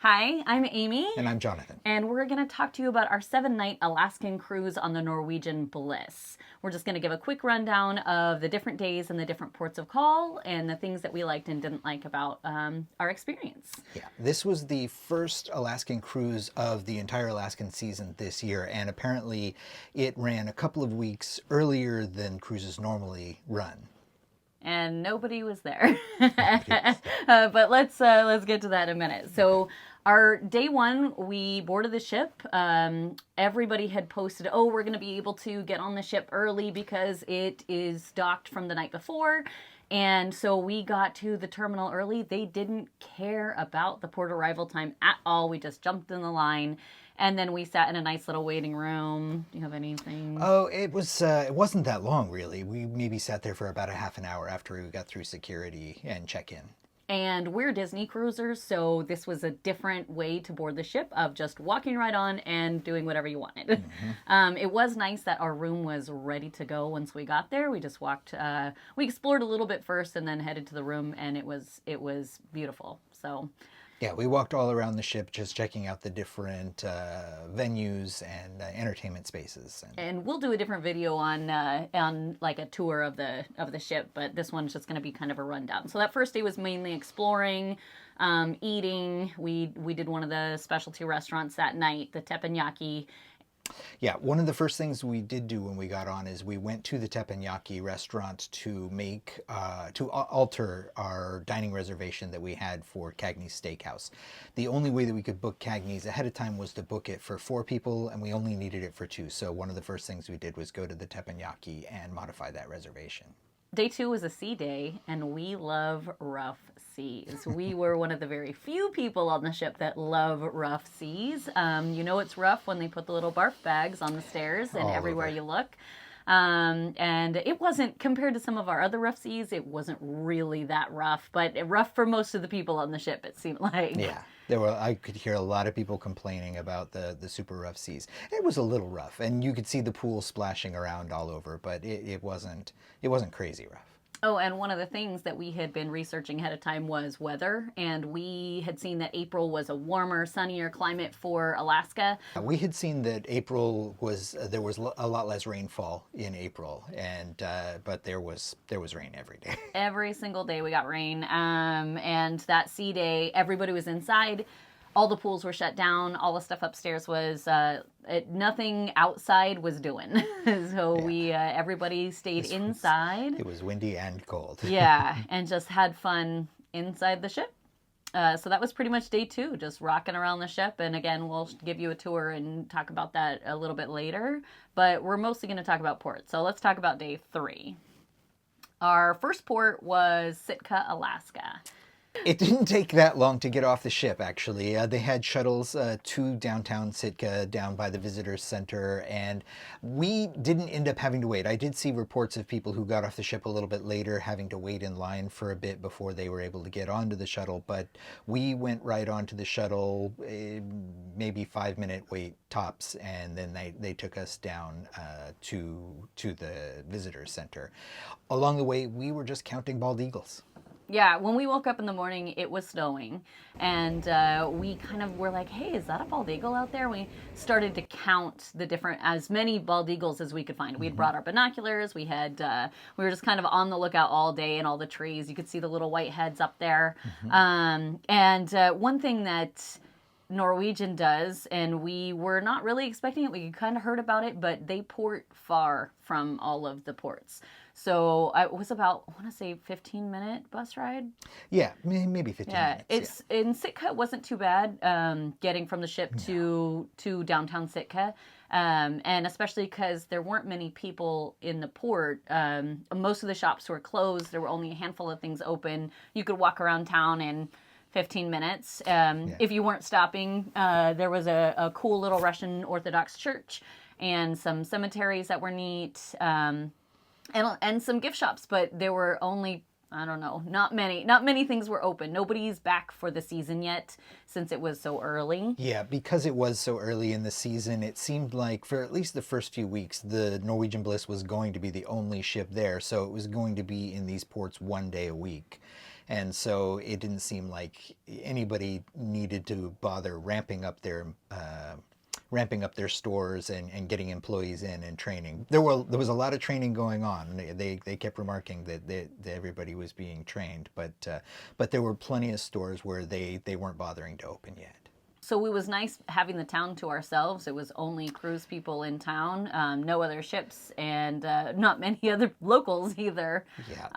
Hi, I'm Amy. And I'm Jonathan. And we're going to talk to you about our 7-night Alaskan cruise on the Norwegian Bliss. We're just going to give a quick rundown of the different days and the different ports of call and the things that we liked and didn't like about our experience. Yeah, this was the first Alaskan cruise of the entire Alaskan season this year, and apparently it ran a couple of weeks earlier than cruises normally run. And nobody was there. But let's get to that in a minute. So our day one, we boarded the ship. Everybody had posted, oh, we're going to be able to get on the ship early because it is docked from the night before. And so we got to the terminal early. They didn't care about the port arrival time at all. We just jumped in the line. And then we sat in a nice little waiting room. Do you have anything? Oh, it wasn't that long, really. We maybe sat there for about a half an hour after we got through security and check-in. And we're Disney cruisers, so this was a different way to board the ship of just walking right on and doing whatever you wanted. Mm-hmm. It was nice that our room was ready to go once we got there. We just walked, we explored a little bit first and then headed to the room, and it was beautiful. So. Yeah, we walked all around the ship just checking out the different venues and entertainment spaces. And we'll do a different video on like a tour of the ship, but this one's just going to be kind of a rundown. So that first day was mainly exploring, eating. We did one of the specialty restaurants that night, the teppanyaki. Yeah, one of the first things we did do when we got on is we went to the teppanyaki restaurant to alter our dining reservation that we had for Cagney's Steakhouse. The only way that we could book Cagney's ahead of time was to book it for 4 people, and we only needed it for 2. So one of the first things we did was go to the teppanyaki and modify that reservation. Day 2 was a sea day, and we love rough seas. We were one of the very few people on the ship that love rough seas. You know it's rough when they put the little barf bags on the stairs and everywhere you look. And it wasn't, compared to some of our other rough seas, it wasn't really that rough, but rough for most of the people on the ship, it seemed like. Yeah. I could hear a lot of people complaining about the super rough seas. It was a little rough, and you could see the pool splashing around all over, but it wasn't crazy rough. Oh, and one of the things that we had been researching ahead of time was weather, and we had seen that April was a warmer, sunnier climate for Alaska. We had seen that April there was a lot less rainfall in April, but there was rain every day. Every single day we got rain, and that sea day, everybody was inside. All the pools were shut down. All the stuff upstairs was nothing outside was doing. So yeah. Everybody stayed inside. It was windy and cold. Yeah, and just had fun inside the ship. So that was pretty much day 2, just rocking around the ship. And again, we'll give you a tour and talk about that a little bit later. But we're mostly going to talk about ports. So let's talk about day 3. Our first port was Sitka, Alaska. It didn't take that long to get off the ship, actually. They had shuttles to downtown Sitka, down by the visitor center, and we didn't end up having to wait. I did see reports of people who got off the ship a little bit later having to wait in line for a bit before they were able to get onto the shuttle, but we went right onto the shuttle, maybe 5-minute wait tops, and then they took us down to the visitor center. Along the way, we were just counting bald eagles. Yeah, when we woke up in the morning, it was snowing, and we kind of were like, hey, is that a bald eagle out there? We started to count as many bald eagles as we could find. We had brought our binoculars. We were just kind of on the lookout all day in all the trees. You could see the little white heads up there. Mm-hmm. One thing that Norwegian does, and we were not really expecting it. We kind of heard about it, but they port far from all of the ports. So it was about, I want to say, 15-minute bus ride. Yeah, maybe 15 minutes. In Sitka, it wasn't too bad getting from the ship to downtown Sitka. And especially because there weren't many people in the port. Most of the shops were closed. There were only a handful of things open. You could walk around town in 15 minutes. If you weren't stopping, there was a cool little Russian Orthodox church and some cemeteries that were neat. And some gift shops, but there were only, I don't know, not many things were open. Nobody's back for the season yet since it was so early. Yeah, because it was so early in the season, it seemed like for at least the first few weeks, the Norwegian Bliss was going to be the only ship there. So it was going to be in these ports 1 day a week. And so it didn't seem like anybody needed to bother ramping up their stores and getting employees in and training. There was a lot of training going on. They kept remarking that everybody was being trained, but there were plenty of stores where they weren't bothering to open yet. So it was nice having the town to ourselves. It was only cruise people in town, no other ships, and not many other locals either. Yeah,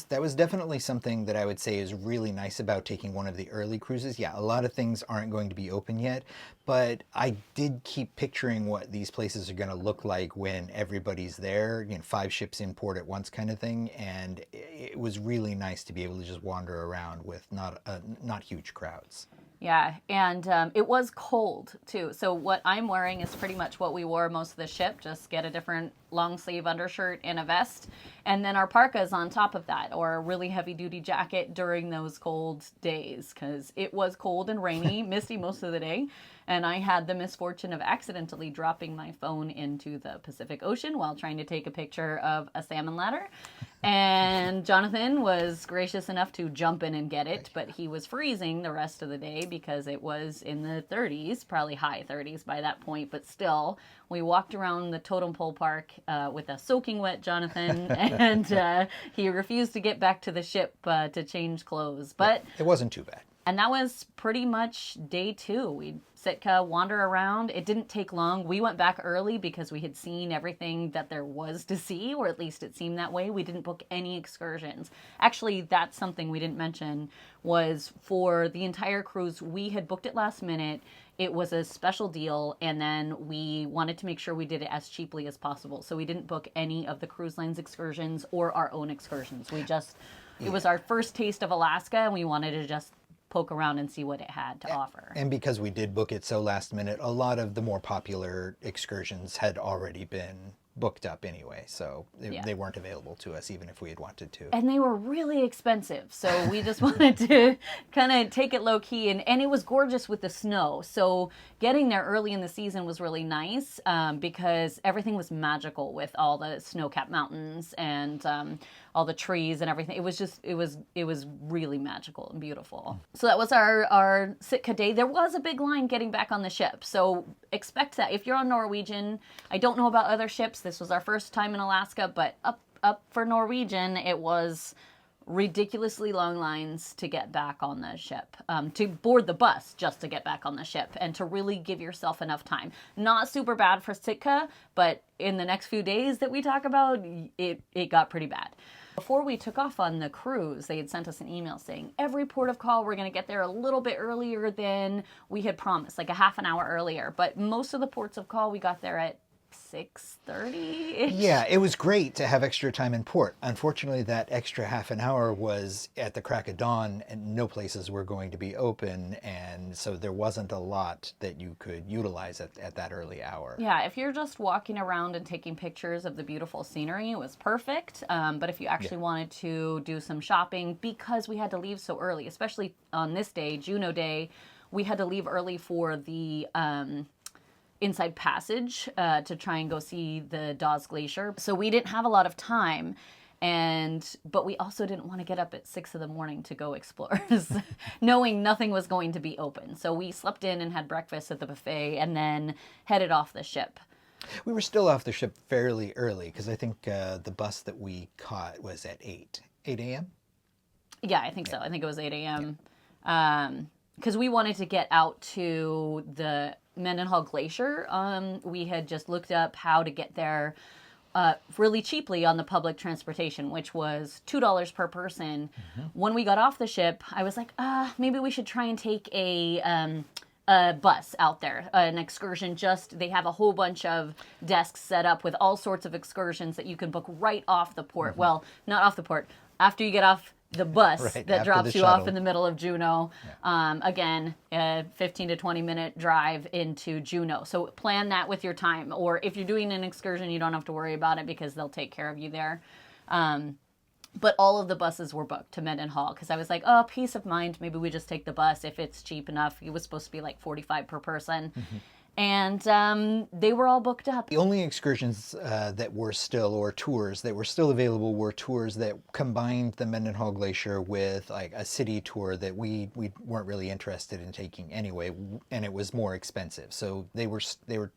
that was definitely something that I would say is really nice about taking one of the early cruises. Yeah, a lot of things aren't going to be open yet, but I did keep picturing what these places are going to look like when everybody's there, 5 ships in port at once kind of thing, and it was really nice to be able to just wander around with not huge crowds. Yeah, and it was cold too. So what I'm wearing is pretty much what we wore most of the ship, just get a different long sleeve undershirt and a vest. And then our parkas on top of that, or a really heavy duty jacket during those cold days, because it was cold and rainy, misty most of the day. And I had the misfortune of accidentally dropping my phone into the Pacific Ocean while trying to take a picture of a salmon ladder. And Jonathan was gracious enough to jump in and get it, but he was freezing the rest of the day because it was in the 30s, probably high 30s by that point, but still. We walked around the Totem Pole Park with a soaking wet Jonathan, and he refused to get back to the ship to change clothes. But it wasn't too bad. And that was pretty much day 2. We'd Sitka, wander around. It didn't take long. We went back early because we had seen everything that there was to see, or at least it seemed that way. We didn't book any excursions. Actually, that's something we didn't mention, was for the entire cruise, we had booked it last minute. It was a special deal, and then we wanted to make sure we did it as cheaply as possible. So we didn't book any of the cruise line's excursions or our own excursions. It was our first taste of Alaska, and we wanted to just poke around and see what it had to offer. And because we did book it so last minute, a lot of the more popular excursions had already been booked up anyway, so they weren't available to us even if we had wanted to. And they were really expensive, so we just wanted to kind of take it low key, and it was gorgeous with the snow. So getting there early in the season was really nice because everything was magical with all the snow-capped mountains and all the trees and everything. It was really magical and beautiful. So that was our Sitka day. There was a big line getting back on the ship, so expect that. If you're on Norwegian, I don't know about other ships. This was our first time in Alaska, but up for Norwegian, it was ridiculously long lines to get back on the ship, to board the bus just to get back on the ship, and to really give yourself enough time. Not super bad for Sitka, but in the next few days that we talk about, it got pretty bad. Before we took off on the cruise, they had sent us an email saying every port of call we're going to get there a little bit earlier than we had promised, like a half an hour earlier. But most of the ports of call we got there at 6:30-ish. Yeah, it was great to have extra time in port. Unfortunately, that extra half an hour was at the crack of dawn and no places were going to be open, and so there wasn't a lot that you could utilize at that early hour. Yeah, if you're just walking around and taking pictures of the beautiful scenery, it was perfect. But if you actually wanted to do some shopping, because we had to leave so early, especially on this day, Juneau Day, we had to leave early for the Inside Passage to try and go see the Dawes Glacier. So we didn't have a lot of time, but we also didn't want to get up at 6 a.m. to go explore, knowing nothing was going to be open. So we slept in and had breakfast at the buffet and then headed off the ship. We were still off the ship fairly early because I think the bus that we caught was at 8 a.m.? Yeah, I think so. I think it was 8 a.m. Because we wanted to get out to the Mendenhall Glacier. We had just looked up how to get there really cheaply on the public transportation, which was $2 per person. Mm-hmm. When we got off the ship, I was like, maybe we should try and take a bus out there, an excursion. They have a whole bunch of desks set up with all sorts of excursions that you can book right off the port. Mm-hmm. Well, not off the port. After you get off the bus that drops you off in the middle of Juneau. Yeah. Again, a 15 to 20 minute drive into Juneau. So plan that with your time. Or if you're doing an excursion, you don't have to worry about it because they'll take care of you there. But all of the buses were booked to Mendenhall because I was like, peace of mind. Maybe we just take the bus if it's cheap enough. It was supposed to be like $45 per person. Mm-hmm. and they were all booked up. The only excursions that were still, or tours that were still available, were tours that combined the Mendenhall Glacier with like a city tour that we weren't really interested in taking anyway, and it was more expensive. So they were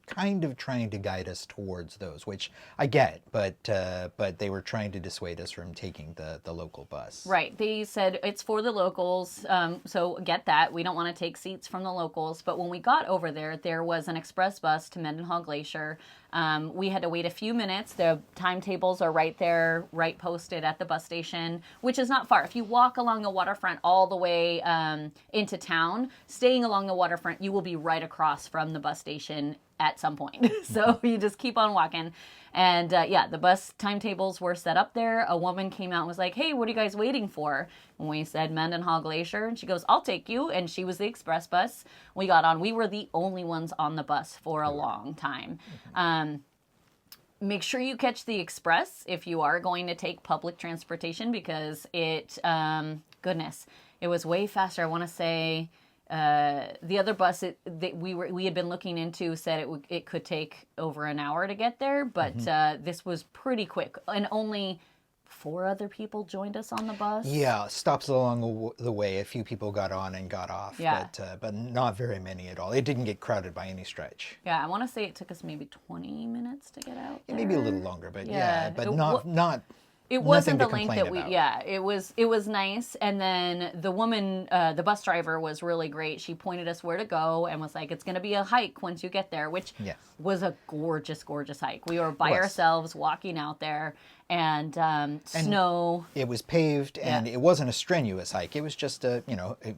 kind of trying to guide us towards those, which I get, but they were trying to dissuade us from taking the local bus. Right. They said it's for the locals, so get that. We don't want to take seats from the locals. But when we got over there was an express bus to Mendenhall Glacier. We had to wait a few minutes. The timetables are right there, right posted at the bus station, which is not far. If you walk along the waterfront all the way into town, staying along the waterfront, you will be right across from the bus station at some point. So you just keep on walking. And the bus timetables were set up there. A woman came out and was like, hey, what are you guys waiting for? And we said Mendenhall Glacier. And she goes, I'll take you. And she was the express bus. We got on. We were the only ones on the bus for a long time. Make sure you catch the express if you are going to take public transportation, because it, goodness, it was way faster. I want to say the other bus that we had been looking into said it could take over an hour to get there, but this was pretty quick, and only 4 other people joined us on the bus. Yeah, stops along the way. A few people got on and got off, but not very many at all. It didn't get crowded by any stretch. Yeah, I want to say it took us maybe 20 minutes to get out there. Maybe a little longer, but not. It wasn't the length that we, it was nice. And then the woman, the bus driver was really great. She pointed us where to go and was like, it's going to be a hike once you get there, which was a gorgeous, gorgeous hike. We were by ourselves walking out there, and snow. It was paved, and it wasn't a strenuous hike. It was just we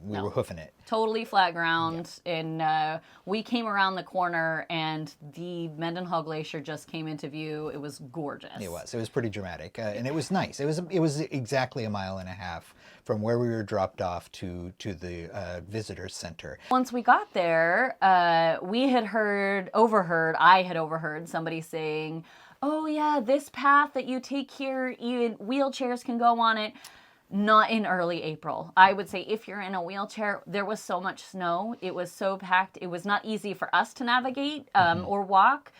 were hoofing it. Totally flat ground. And we came around the corner, and the Mendenhall Glacier just came into view. It was gorgeous. It was pretty dramatic, and it was nice. It was exactly 1.5 miles from where we were dropped off to the visitor center. Once we got there, I had overheard somebody saying, oh yeah, this path that you take here, even wheelchairs can go on it. Not in early April. I would say if you're in a wheelchair, there was so much snow. It was so packed. It was not easy for us to navigate or walk.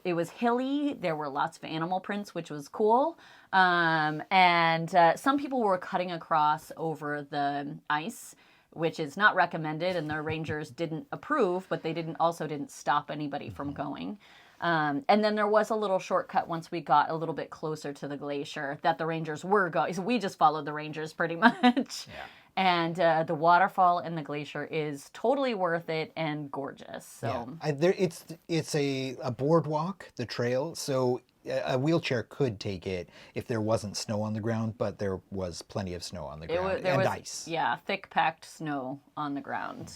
It was hilly. There were lots of animal prints, which was cool. And some people were cutting across over the ice, which is not recommended, and the rangers didn't approve, but they didn't stop anybody from going. And then there was a little shortcut once we got a little bit closer to the glacier that the rangers were going. So we just followed the rangers pretty much. Yeah. And the waterfall in the glacier is totally worth it and gorgeous. So it's a boardwalk, the trail. So a wheelchair could take it if there wasn't snow on the ground, but there was plenty of snow on the ground and ice. Yeah, thick packed snow on the ground.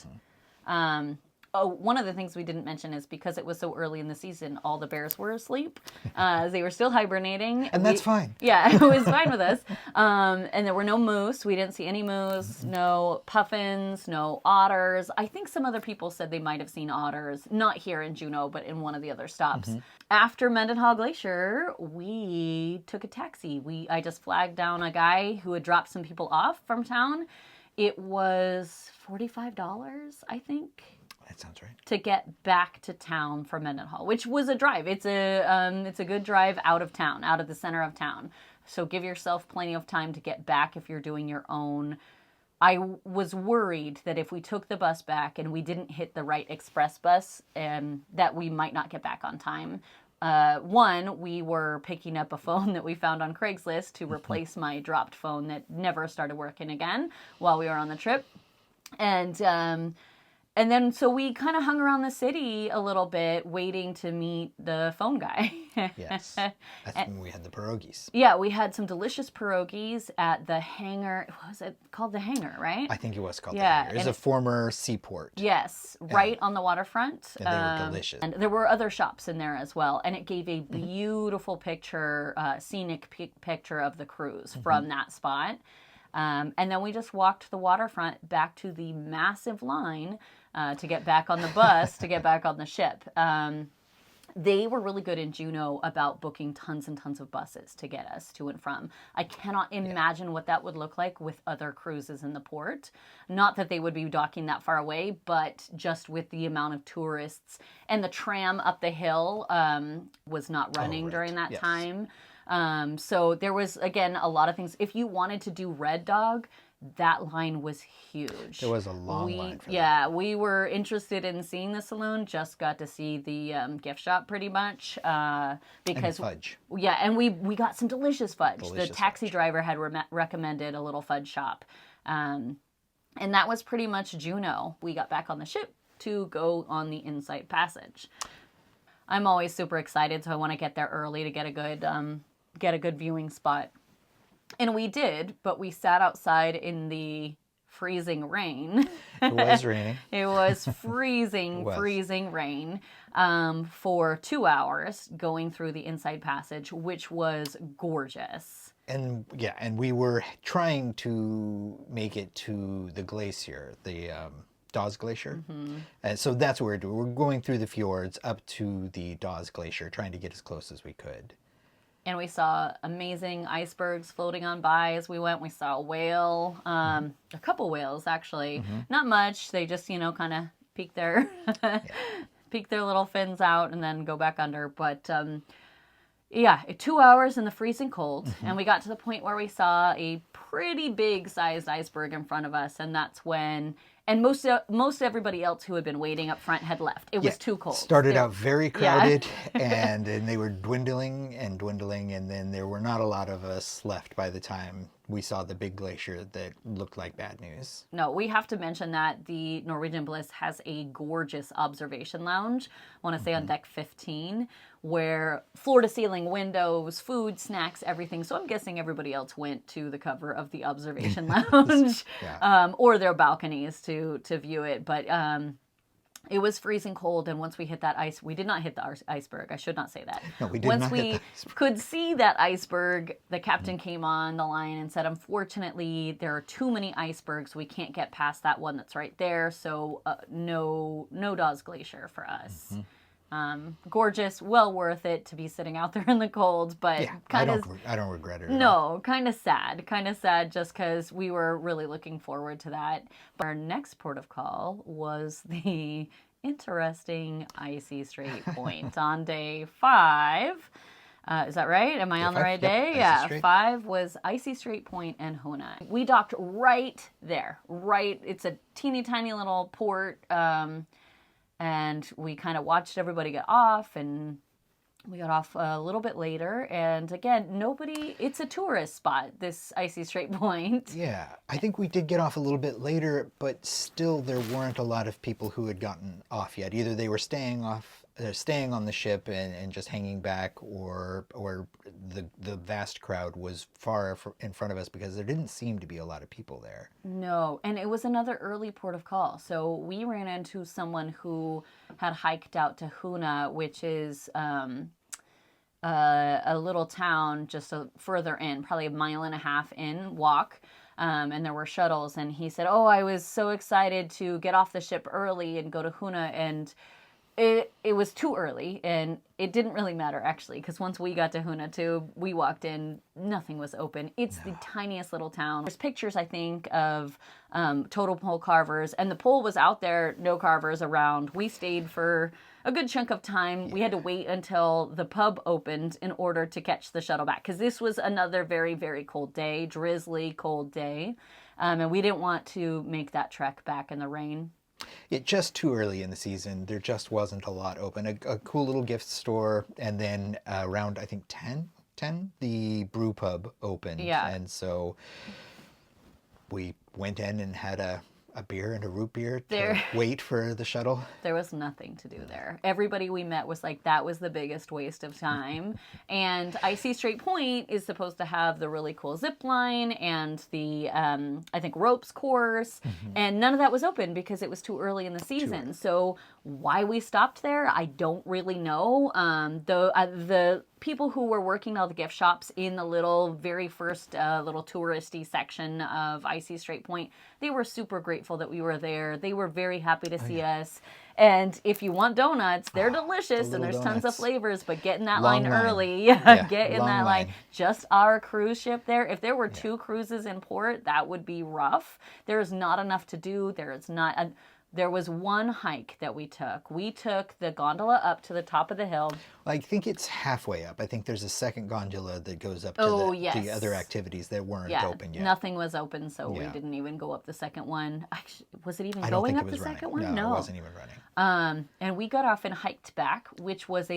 One of the things we didn't mention is because it was so early in the season, all the bears were asleep. They were still hibernating. And that's fine. Yeah, it was fine with us. And there were no moose. We didn't see any moose, no puffins, no otters. I think some other people said they might have seen otters, not here in Juneau, but in one of the other stops. After Mendenhall Glacier, we took a taxi. I just flagged down a guy who had dropped some people off from town. It was $45, I think. That sounds right. To get back to town from Mendenhall, which was a drive. It's a good drive out of town, out of the center of town. So give yourself plenty of time to get back if you're doing your own. I was worried that if we took the bus back and we didn't hit the right express bus, that we might not get back on time. One, we were picking up a phone that we found on Craigslist to replace my dropped phone that never started working again while we were on the trip. And then, so we kind of hung around the city a little bit, waiting to meet the phone guy. Yes. That's when we had the pierogies. Yeah, we had some delicious pierogies at the hangar. What was it called? The hangar, right? I think it was called the hangar. It was a former seaport. Yes, right on the waterfront. And they were delicious. And there were other shops in there as well. And it gave a beautiful picture, scenic picture of the cruise from that spot. And then we just walked the waterfront back to the massive line to get back on the bus, to get back on the ship. They were really good in Juneau about booking tons and tons of buses to get us to and from. I cannot imagine what that would look like with other cruises in the port. Not that they would be docking that far away, but just with the amount of tourists. And the tram up the hill was not running during that time. So there was, again, a lot of things. If you wanted to do Red Dog, that line was huge. There was a long line for that. Yeah, we were interested in seeing the saloon, just got to see the gift shop pretty much. Because and fudge. Yeah, and we got some delicious fudge. The taxi driver had recommended a little fudge shop. And that was pretty much Juneau. We got back on the ship to go on the Insight Passage. I'm always super excited, so I want to get there early to get a good viewing spot. And we did, but we sat outside in the freezing rain. It was raining. It was freezing rain for 2 hours going through the Inside Passage, which was gorgeous. And we were trying to make it to the glacier, the Dawes Glacier. And so that's what we're doing. We're going through the fjords up to the Dawes Glacier, trying to get as close as we could. And we saw amazing icebergs floating on by as we went. We saw a whale, a couple whales actually. Not much. They just, kind of peek their little fins out and then go back under. But 2 hours in the freezing cold. And we got to the point where we saw a pretty big sized iceberg in front of us. And that's when... And most everybody else who had been waiting up front had left. It was too cold. Started out very crowded, and they were dwindling, and then there were not a lot of us left by the time we saw the big glacier that looked like bad news. No, we have to mention that the Norwegian Bliss has a gorgeous observation lounge, I want to say on deck 15, where floor-to-ceiling windows, food, snacks, everything. So I'm guessing everybody else went to the cover of the observation lounge or their balconies to view it. But it was freezing cold, and once we hit that ice, we did not hit the iceberg. I should not say that. No, we did once not we hit the iceberg. Could see that iceberg, the captain came on the line and said, unfortunately, there are too many icebergs. We can't get past that one that's right there, so no Dawes Glacier for us. Gorgeous, well worth it to be sitting out there in the cold, but I don't regret it at all. No, kind of sad just because we were really looking forward to that. But our next port of call was the interesting Icy Strait Point on day 5. Is that right? Am I on the right day? Yeah, 5 was Icy Straight Point and Hoona. We docked right there, it's a teeny tiny little port, and we kind of watched everybody get off, and we got off a little bit later. And again, it's a tourist spot, this Icy Straight Point. Yeah, I think we did get off a little bit later, but still there weren't a lot of people who had gotten off yet. Either they were staying on the ship and just hanging back, or the vast crowd was far in front of us because there didn't seem to be a lot of people there. No, and it was another early port of call. So we ran into someone who had hiked out to Hoona, which is a little town just further in, probably 1.5 miles in walk. And there were shuttles, and he said, I was so excited to get off the ship early and go to Hoona, and it was too early, and it didn't really matter, actually, because once we got to Hoona, too, we walked in, nothing was open. It's the tiniest little town. There's pictures, I think, of total pole carvers, and the pole was out there, no carvers around. We stayed for a good chunk of time. We had to wait until the pub opened in order to catch the shuttle back, because this was another very, very cold day, drizzly, cold day, and we didn't want to make that trek back in the rain. Just too early in the season. There just wasn't a lot open. A cool little gift store, and then around, I think, 10, the brew pub opened. Yeah. And so we went in and had a beer and a root beer to wait for the shuttle. There was nothing to do there. Everybody we met was like, that was the biggest waste of time. And Icy Straight Point is supposed to have the really cool zip line and the, I think, ropes course. And none of that was open because it was too early in the season. So why we stopped there, I don't really know. The people who were working all the gift shops in the very first little touristy section of Icy Straight Point, they were super grateful that we were there. They were very happy to see us. And if you want donuts, they're delicious and there's tons of flavors, but get in that line early. Get in that line. Just our cruise ship there. If there were 2 cruises in port, that would be rough. There's not enough to do. There was one hike that we took. We took the gondola up to the top of the hill. I think it's halfway up. I think there's a second gondola that goes up to the other activities that weren't open yet. Nothing was open, so we didn't even go up the second one. Actually, was it even going up the second one? No, it wasn't even running. And we got off and hiked back, which was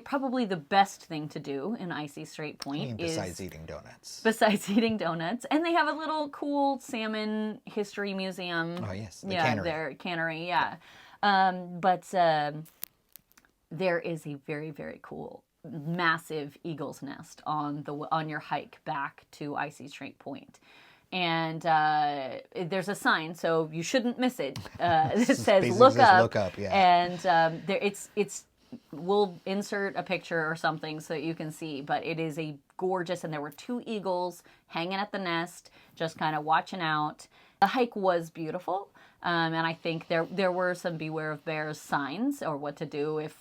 probably the best thing to do in Icy Strait Point. Besides eating donuts. Besides eating donuts. And they have a little cool salmon history museum. Oh, yes. The cannery. Their cannery, yeah. But there is a very, very cool, massive eagle's nest on your hike back to Icy Strait Point. And there's a sign, so you shouldn't miss it. It says "Look up." Look up, yeah. And we'll insert a picture or something so that you can see. But it is a gorgeous, and there were 2 eagles hanging at the nest, just kind of watching out. The hike was beautiful. And I think there were some beware of bears signs, or what to do if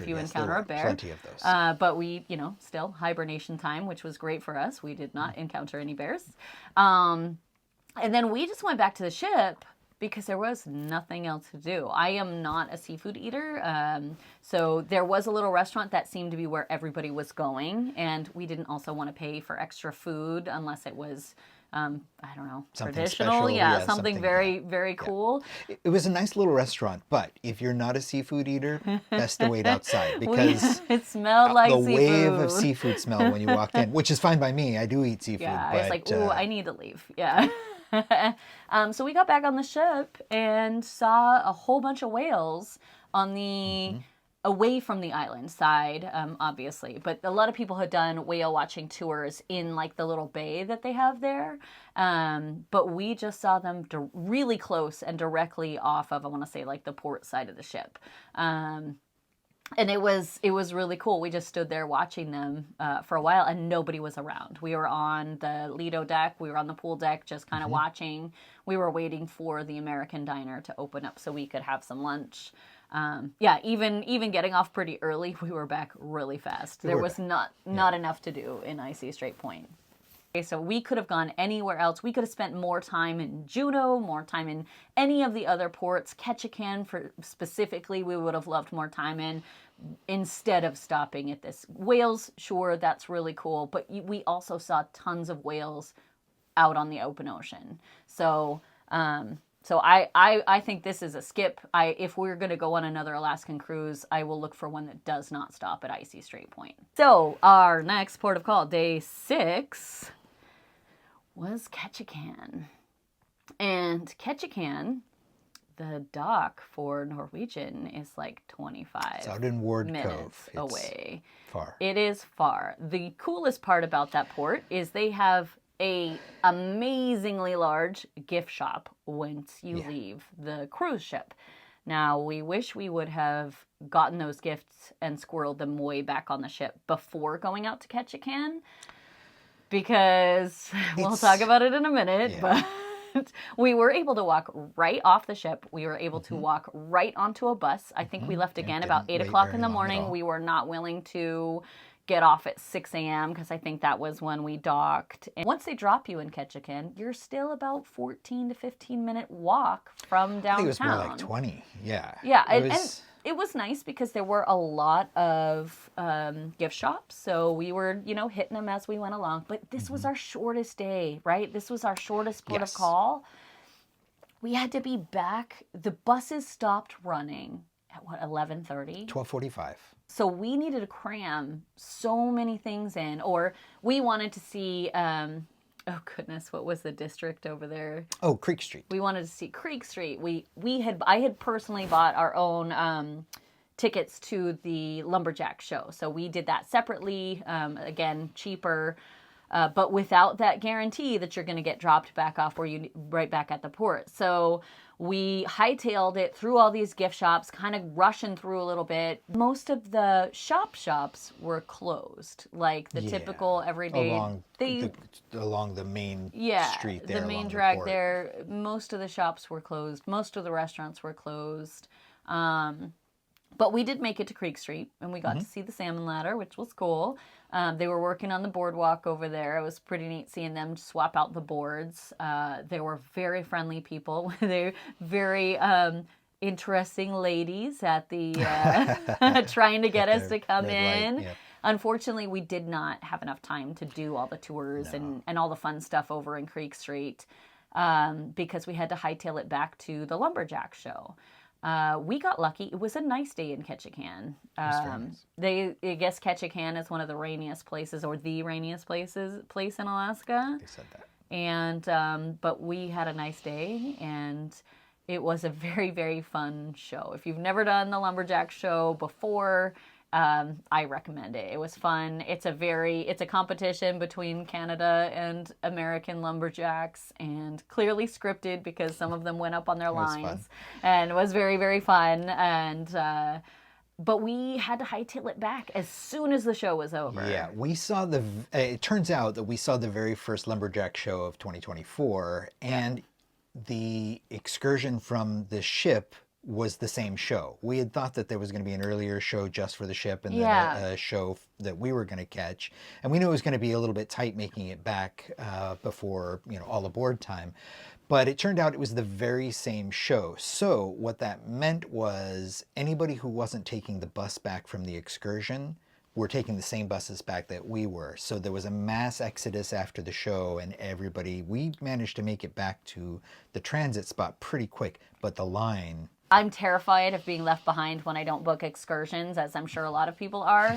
you encounter a bear. Plenty of those. But we, still hibernation time, which was great for us. We did not encounter any bears. And then we just went back to the ship because there was nothing else to do. I am not a seafood eater. So there was a little restaurant that seemed to be where everybody was going. And we didn't also want to pay for extra food unless it was I don't know, something traditional, special, something very, very cool. It was a nice little restaurant, but if you're not a seafood eater, best to wait outside because it smelled like the seafood. Wave of seafood smell when you walked in, which is fine by me. I do eat seafood. Yeah, but, I was like, ooh, I need to leave. Yeah. So we got back on the ship and saw a whole bunch of whales on the away from the island side, obviously. But a lot of people had done whale watching tours in like the little bay that they have there. But we just saw them really close and directly off of, I want to say, like the port side of the ship. And it was really cool. We just stood there watching them for a while, and nobody was around. We were on the Lido deck. We were on the pool deck, just kind of watching. We were waiting for the American diner to open up so we could have some lunch. Even getting off pretty early, we were back really fast. There was not enough to do in Icy Straight Point. Okay, so we could have gone anywhere else. We could have spent more time in Juneau, more time in any of the other ports. Ketchikan, specifically, we would have loved more time in instead of stopping at this. Whales, sure, that's really cool. But we also saw tons of whales out on the open ocean. So I think this is a skip. If we're going to go on another Alaskan cruise, I will look for one that does not stop at Icy Strait Point. So our next port of call, day 6, was Ketchikan. And Ketchikan, the dock for Norwegian is like 25 it's out in Ward minutes Cove. away. Far. It is far. The coolest part about that port is they have a amazingly large gift shop once you leave the cruise ship. Now, we wish we would have gotten those gifts and squirreled them way back on the ship before going out to Ketchikan, because we'll talk about it in a minute, but we were able to walk right off the ship. We were able to walk right onto a bus. I think we left again about 8 o'clock in the morning. We were not willing to get off at 6 a.m. because I think that was when we docked. And once they drop you in Ketchikan, you're still about 14 to 15 minute walk from downtown. I think it was more like 20. Yeah. Yeah, and it was nice because there were a lot of gift shops. So we were, hitting them as we went along. But this was our shortest day, right? This was our shortest port of call. We had to be back. The buses stopped running at 11:30? 12:45. So we needed to cram so many things in, or we wanted to see, oh goodness, what was the district over there? Oh, Creek Street. We wanted to see Creek Street. I had personally bought our own tickets to the Lumberjack show. So we did that separately, again, cheaper. but without that guarantee that you're going to get dropped back off right back at the port. So we hightailed it through all these gift shops, kind of rushing through a little bit. Most of the shops were closed, like the typical everyday. Along the main street there. The main drag there. Most of the shops were closed. Most of the restaurants were closed. But we did make it to Creek Street, and we got to see the salmon ladder, which was cool. They were working on the boardwalk over there. It was pretty neat seeing them swap out the boards. They were very friendly people. They're very interesting ladies at the trying to get us to come in. Light, Unfortunately, we did not have enough time to do all the tours and all the fun stuff over in Creek Street because we had to hightail it back to the Lumberjack show. We got lucky. It was a nice day in Ketchikan. I guess Ketchikan is one of the rainiest places, or the rainiest place in Alaska. They said that. And but we had a nice day, and it was a very, very fun show. If you've never done the Lumberjack show before, I recommend it. It was fun. It's a competition between Canada and American lumberjacks, and clearly scripted because some of them went up on their lines, and it was very, very fun. And but we had to hightail it back as soon as the show was over. Yeah, we saw it turns out that we saw the very first Lumberjack show of 2024, and the excursion from the ship was the same show. We had thought that there was going to be an earlier show just for the ship and then a show that we were going to catch. And we knew it was going to be a little bit tight making it back before, all aboard time. But it turned out it was the very same show. So what that meant was anybody who wasn't taking the bus back from the excursion were taking the same buses back that we were. So there was a mass exodus after the show, and we managed to make it back to the transit spot pretty quick, but the line... I'm terrified of being left behind when I don't book excursions, as I'm sure a lot of people are.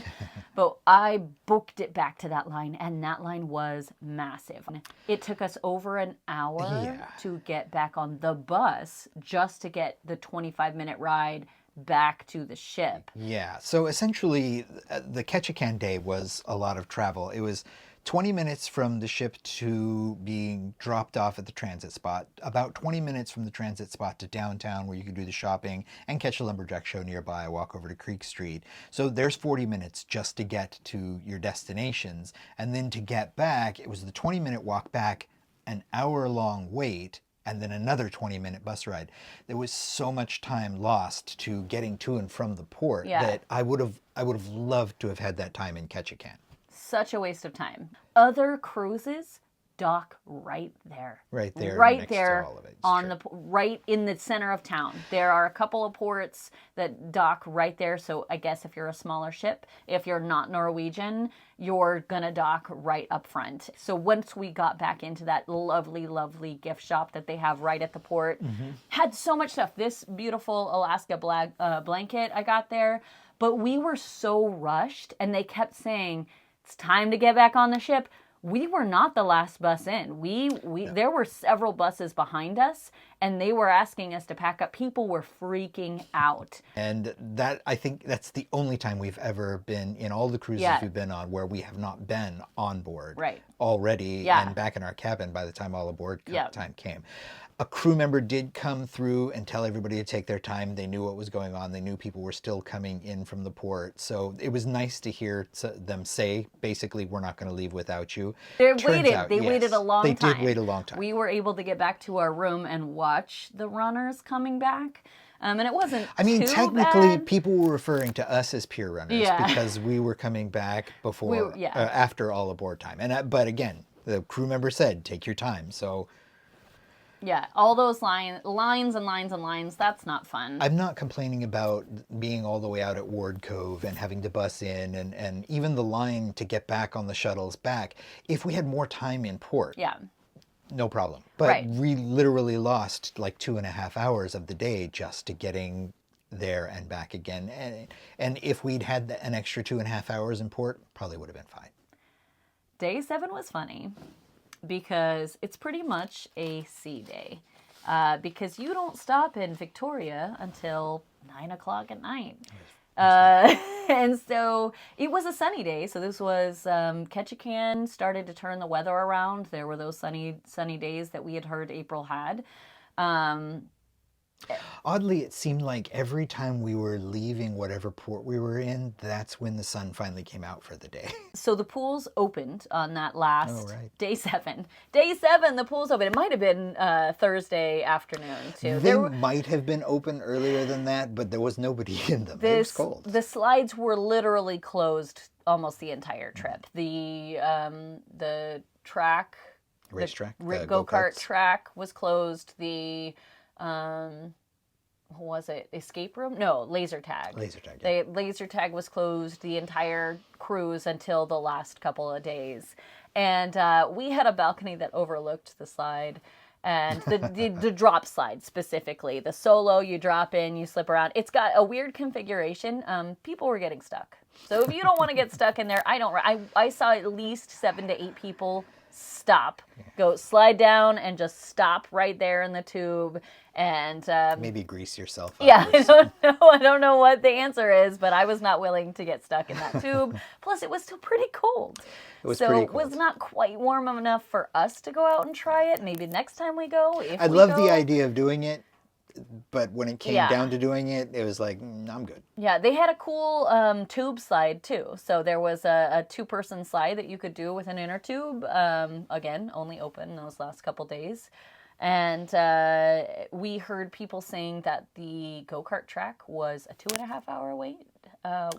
But I booked it back to that line, and that line was massive. It took us over an hour to get back on the bus just to get the 25-minute ride back to the ship. Yeah, so essentially the Ketchikan day was a lot of travel. It was 20 minutes from the ship to being dropped off at the transit spot, about 20 minutes from the transit spot to downtown where you could do the shopping and catch a Lumberjack show nearby, walk over to Creek Street. So there's 40 minutes just to get to your destinations. And then to get back, it was the 20-minute walk back, an hour-long wait, and then another 20-minute bus ride. There was so much time lost to getting to and from the port that I would have loved to have had that time in Ketchikan. Such a waste of time. Other cruises dock right there. Right there. Right next there to all of it. right in the center of town. There are a couple of ports that dock right there. So I guess if you're a smaller ship, if you're not Norwegian, you're gonna dock right up front. So once we got back into that lovely, lovely gift shop that they have right at the port, had so much stuff. This beautiful Alaska blanket I got there, but we were so rushed, and they kept saying, it's time to get back on the ship. We were not the last bus in. There were several buses behind us, and they were asking us to pack up. People were freaking out. And I think that's the only time we've ever been in all the cruises we've been on where we have not been on board already and back in our cabin by the time all aboard time came. A crew member did come through and tell everybody to take their time. They knew what was going on. They knew people were still coming in from the port. So it was nice to hear them say, basically, we're not going to leave without you. They waited a long time. They did wait a long time. We were able to get back to our room and watch the runners coming back. And it wasn't technically, bad. people were referring to us as pier runners because we were coming back before, after all aboard time. And but again, the crew member said, take your time. So... yeah, all those lines and lines, that's not fun. I'm not complaining about being all the way out at Ward Cove and having to bus in and even the line to get back on the shuttles back. If we had more time in port, no problem. But we literally lost like 2.5 hours of the day just to getting there and back again. And if we'd had an extra 2.5 hours in port, probably would have been fine. Day 7 was funny, because it's pretty much a sea day. Because you don't stop in Victoria until 9 o'clock at night. And so it was a sunny day. So this was Ketchikan started to turn the weather around. There were those sunny days that we had heard April had. Oddly, it seemed like every time we were leaving whatever port we were in, that's when the sun finally came out for the day. So the pools opened on that last Day 7. Day 7, the pools opened. It might have been Thursday afternoon too. They might have been open earlier than that, but there was nobody in them. It was cold. The slides were literally closed almost the entire trip. The track, racetrack, the go-kart track was closed. The what was it? Escape room? No, laser tag. Yeah. Laser tag was closed the entire cruise until the last couple of days. And we had a balcony that overlooked the slide. And the drop slide specifically. The solo, you drop in, you slip around. It's got a weird configuration. People were getting stuck. So if you don't want to get stuck in there, I saw at least 7 to 8 people stop, go slide down and just stop right there in the tube. And maybe grease yourself up. Yeah, I don't know what the answer is, but I was not willing to get stuck in that tube. Plus, it was still pretty cold. It was pretty cold. It was not quite warm enough for us to go out and try it. Maybe next time we go. I'd love the idea of doing it, but when it came down to doing it, it was like, I'm good. Yeah, they had a cool tube slide too. So there was a 2-person slide that you could do with an inner tube. Again, only open those last couple days. And we heard people saying that the go-kart track was a 2.5-hour wait.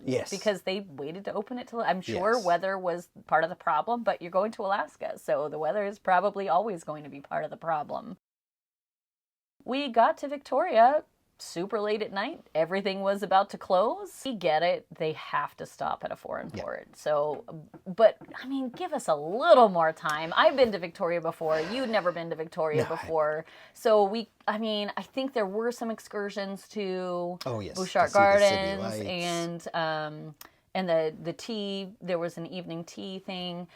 Yes. Because they waited to open it till, I'm sure weather was part of the problem, but you're going to Alaska, so the weather is probably always going to be part of the problem. We got to Victoria super late at night. Everything was about to close. We get it. They have to stop at a foreign port. So, but I mean, give us a little more time. I've been to Victoria before. You'd never been to Victoria before. So I think there were some excursions to Bouchard Gardens and the tea. There was an evening tea thing.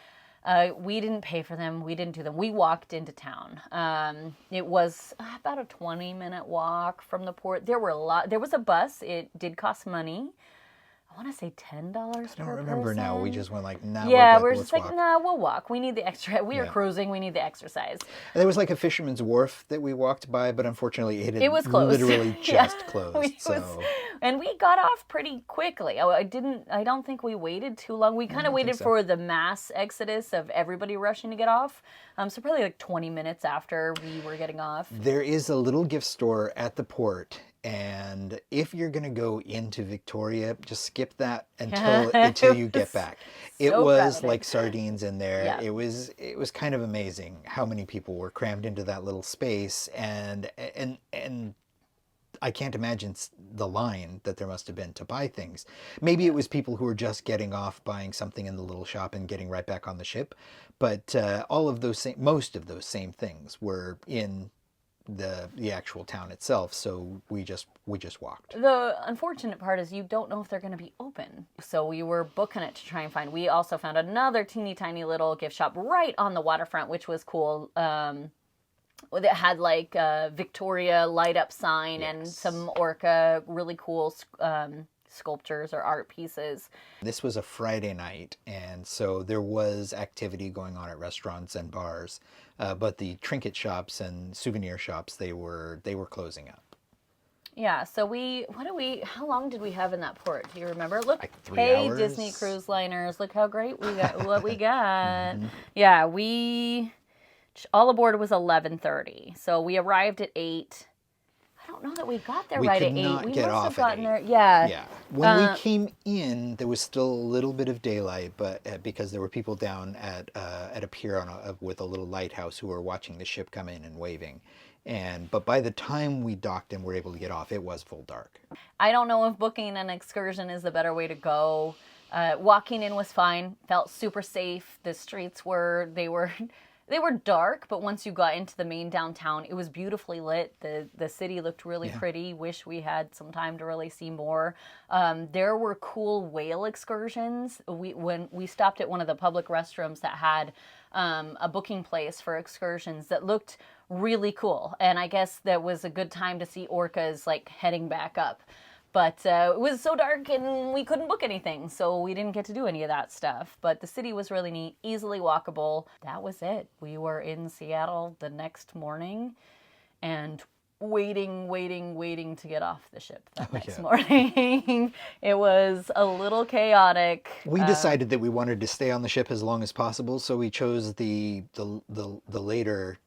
We didn't pay for them. We didn't do them. We walked into town. It was about a 20-minute walk from the port. There was a bus. It did cost money. I want to say $10 per person. I don't remember now. We just went like, we're just like, we'll walk. We need the extra. We are cruising. We need the exercise. And there was like a fisherman's wharf that we walked by, but unfortunately it was closed. Literally just closed. And we got off pretty quickly. I don't think we waited too long. We kind of waited for the mass exodus of everybody rushing to get off. So probably like 20 minutes after we were getting off. There is a little gift store at the port. And if you're going to go into Victoria, just skip that until you get back. It was like sardines in there. Yeah. It was kind of amazing how many people were crammed into that little space, and I can't imagine the line that there must have been to buy things. Maybe it was people who were just getting off, buying something in the little shop and getting right back on the ship. But most of those same things were in the actual town itself, so we just walked. The unfortunate part is you don't know if they're going to be open, so we were booking it to try and find. We also found another teeny tiny little gift shop right on the waterfront, which was cool. That had like a Victoria light up sign and some orca really cool sculptures or art pieces. This was a Friday night, and so there was activity going on at restaurants and bars, but the trinket shops and souvenir shops, they were closing up. Yeah, so how long did we have in that port? Do you remember? Look, like 3 hours. Disney Cruise Liners, look how great we got, what we got. Yeah, all aboard was 11:30, so we arrived at 8. I don't know that we got there right at 8. We must have gotten there. Yeah. Yeah. When we came in, there was still a little bit of daylight, but because there were people down at a pier with a little lighthouse who were watching the ship come in and waving. But by the time we docked and were able to get off, it was full dark. I don't know if booking an excursion is the better way to go. Walking in was fine. Felt super safe. The streets were dark, but once you got into the main downtown, it was beautifully lit. The city looked really pretty. Wish we had some time to really see more. There were cool whale excursions. When we stopped at one of the public restrooms that had a booking place for excursions that looked really cool. And I guess that was a good time to see orcas like heading back up. But it was so dark and we couldn't book anything, so we didn't get to do any of that stuff. But the city was really neat, easily walkable. That was it. We were in Seattle the next morning and waiting to get off the ship that next morning. It was a little chaotic. We decided that we wanted to stay on the ship as long as possible, so we chose the later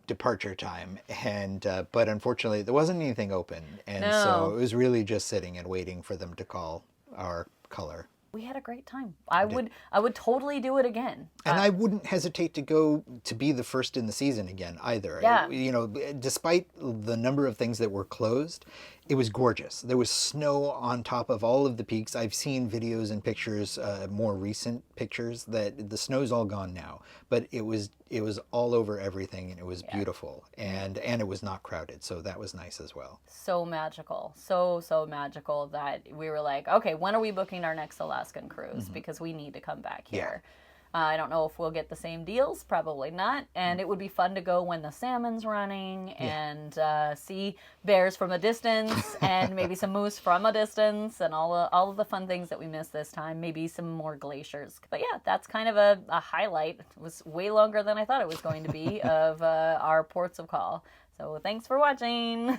departure time, and but unfortunately there wasn't anything open, and so it was really just sitting and waiting for them to call our color. We had a great time. I would totally do it again. And I wouldn't hesitate to go to be the first in the season again either. Yeah. You know, despite the number of things that were closed, it was gorgeous. There was snow on top of all of the peaks. I've seen videos and pictures, more recent pictures, that the snow's all gone now, but it was all over everything, and it was beautiful, and it was not crowded, so that was nice as well. So magical, so magical that we were like, okay, when are we booking our next Alaskan cruise? Because we need to come back here. I don't know if we'll get the same deals, probably not. And it would be fun to go when the salmon's running and see bears from a distance and maybe some moose from a distance and all of the fun things that we missed this time. Maybe some more glaciers. But yeah, that's kind of a highlight. It was way longer than I thought it was going to be of our ports of call. So thanks for watching.